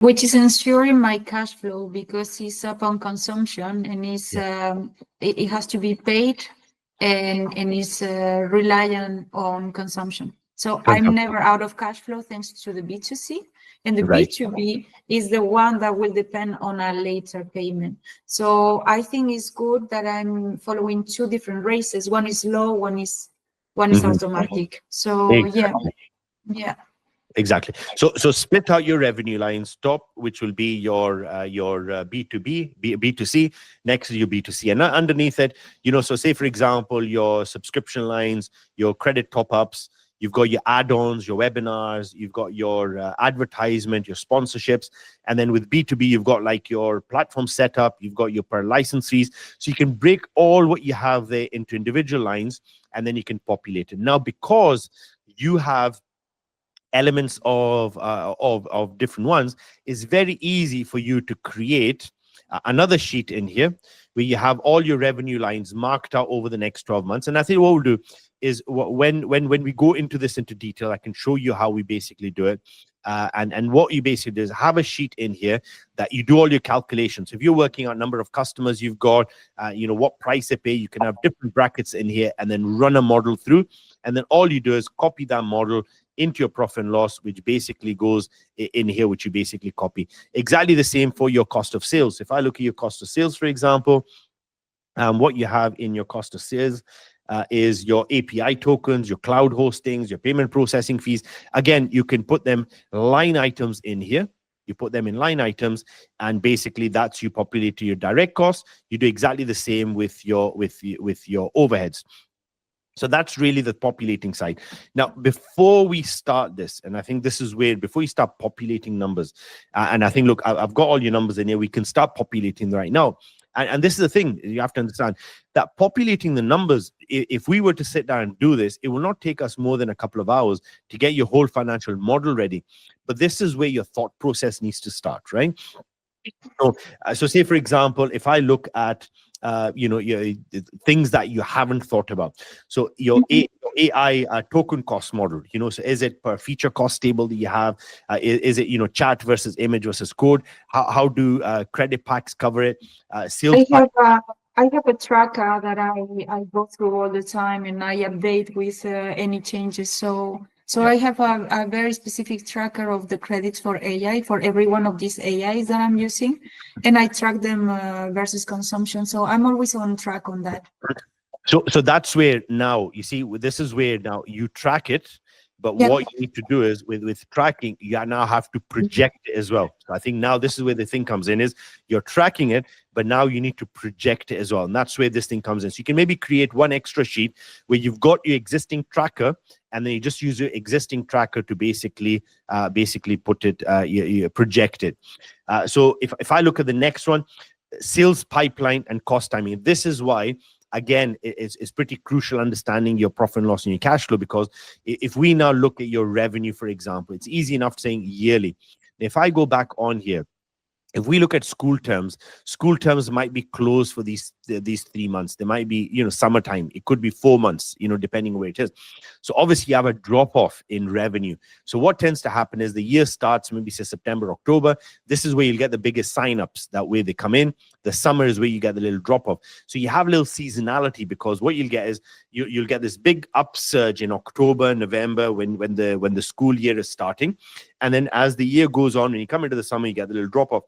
which is ensuring my cash flow because it's upon consumption and it has to be paid and it's reliant on consumption. So I'm never out of cash flow thanks to the B2C, and the B2B is the one that will depend on a later payment. So I think it's good that I'm following two different races. One is low, one is automatic. So yeah. Exactly. So split out your revenue lines. Top, which will be your B2B, B2C. Next is your B2C, and underneath it, so say for example, your subscription lines, your credit top-ups, you've got your add-ons, your webinars, you've got your advertisement, your sponsorships, and then with B2B, you've got like your platform setup, you've got your per license fees. So you can break all what you have there into individual lines, and then you can populate it. Now, because you have elements of different ones, it's very easy for you to create another sheet in here where you have all your revenue lines marked out over the next 12 months. And I think what we'll do is when we go into this into detail, I can show you how we basically do it. And what you basically do is have a sheet in here that you do all your calculations. If you're working on number of customers you've got, what price they pay, you can have different brackets in here and then run a model through. And then all you do is copy that model into your profit and loss, which basically goes in here, which you basically copy. Exactly the same for your cost of sales. If I look at your cost of sales, for example, what you have in your cost of sales is your API tokens, your cloud hostings, your payment processing fees. Again, you can put them line items in here. You put them in line items, and basically that's you populate to your direct costs. You do exactly the same with your overheads. So that's really the populating side. Now, before we start this, and I think this is where, before you start populating numbers, and I think, look, I've got all your numbers in here. We can start populating right now. And this is the thing, you have to understand that populating the numbers, if we were to sit down and do this, it will not take us more than a couple of hours to get your whole financial model ready. But this is where your thought process needs to start, right? So say, for example, if I look at your things that you haven't thought about. So your AI token cost model, so is it per feature cost table that you have? Is it, chat versus image versus code? How do credit packs cover it? Sales I have a tracker that I go through all the time, and I update with any changes. So I have a very specific tracker of the credits for AI, for every one of these AIs that I'm using, and I track them versus consumption. So I'm always on track on that. So that's where now, you see, this is where now you track it, but what you need to do is with tracking, you now have to project it as well. So I think now this is where the thing comes in, is you're tracking it, but now you need to project it as well. And that's where this thing comes in. So you can maybe create one extra sheet where you've got your existing tracker, and then you just use your existing tracker to basically put it, you project it. So if I look at the next one, sales pipeline and cost timing, this is why, again, it's pretty crucial understanding your profit and loss and your cash flow, because if we now look at your revenue, for example, it's easy enough saying yearly. If I go back on here, if we look at school terms might be closed for these 3 months. They might be, summertime. It could be 4 months, depending on where it is. So obviously you have a drop off in revenue. So what tends to happen is the year starts, maybe say September, October. This is where you'll get the biggest signups. That way they come in. The summer is where you get the little drop off. So you have a little seasonality, because what you'll get is you'll get this big upsurge in October, November, when the school year is starting. And then as the year goes on, when you come into the summer, you get the little drop off.